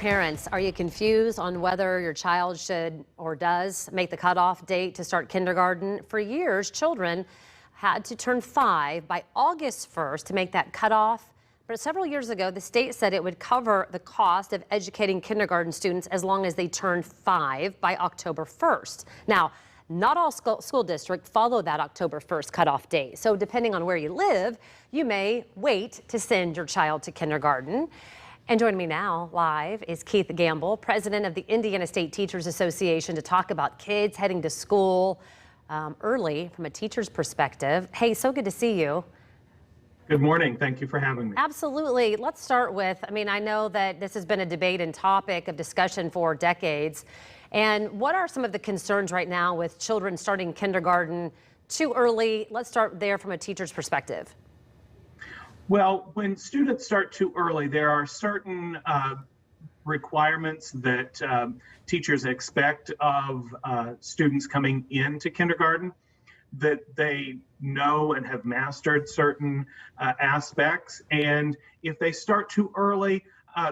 parents, are you confused on whether your child should or does make the cutoff date to start kindergarten? For years, children had to turn 5 by August 1st to make that cutoff. But several years ago, the state said it would cover the cost of educating kindergarten students as long as they turned 5 by October 1st. Now, not all school districts follow that October 1st cutoff date. So depending on where you live, you may wait to send your child to kindergarten. And joining me now live is Keith Gamble, president of the Indiana State Teachers Association, to talk about kids heading to school early from a teacher's perspective. Hey, so good to see you. Good morning. Thank you for having me. Absolutely. Let's start with, I know that this has been a debate and topic of discussion for decades. And what are some of the concerns right now with children starting kindergarten too early? Let's start there from a teacher's perspective. Well, when students start too early, there are certain requirements that teachers expect of students coming into kindergarten, that they know and have mastered certain aspects. And if they start too early,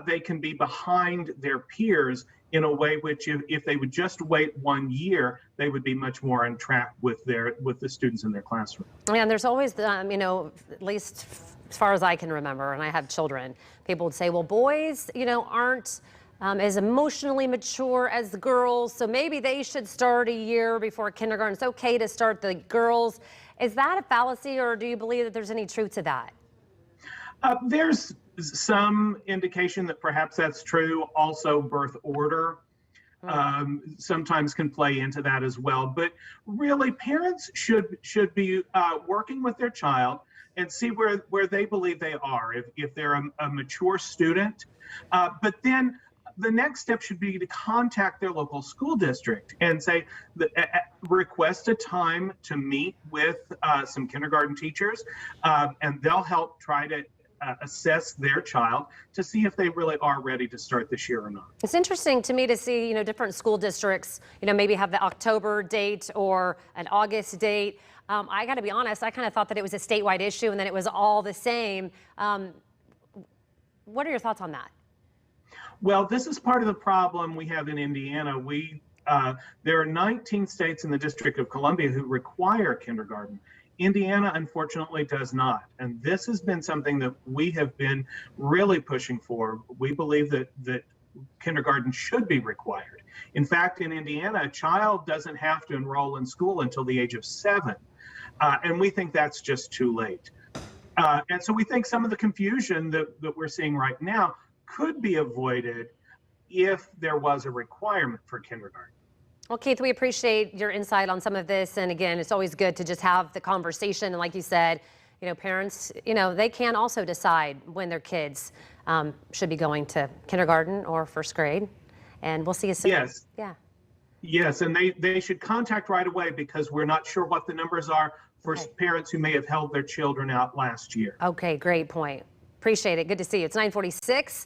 they can be behind their peers in a way which if they would just wait 1 year, they would be much more on track with the students in their classroom. And there's always, at least as far as I can remember, and I have children, people would say, well, boys, aren't as emotionally mature as the girls, so maybe they should start a year before kindergarten. It's okay to start the girls. Is that a fallacy, or do you believe that there's any truth to that? There's some indication that perhaps that's true. Also, birth order sometimes can play into that as well. But really, parents should be working with their child and see where they believe they are. If they're a mature student, but then the next step should be to contact their local school district and say, request a time to meet with some kindergarten teachers, and they'll help try to assess their child to see if they really are ready to start this year or not. It's interesting to me to see, different school districts, maybe have the October date or an August date. I got to be honest, I kind of thought that it was a statewide issue and then it was all the same. What are your thoughts on that? Well, this is part of the problem we have in Indiana. There are 19 states in the District of Columbia who require kindergarten. Indiana, unfortunately, does not. And this has been something that we have been really pushing for. We believe that kindergarten should be required. In fact, in Indiana, a child doesn't have to enroll in school until the age of 7. And we think that's just too late. And so we think some of the confusion that we're seeing right now could be avoided if there was a requirement for kindergarten. Well, Keith, we appreciate your insight on some of this. And again, it's always good to just have the conversation. And like you said, parents, they can also decide when their kids should be going to kindergarten or first grade. And we'll see you soon. Yes. Yeah. Yes, and they should contact right away because we're not sure what the numbers are for parents who may have held their children out last year. Okay, great point. Appreciate it. Good to see you. It's 9:46.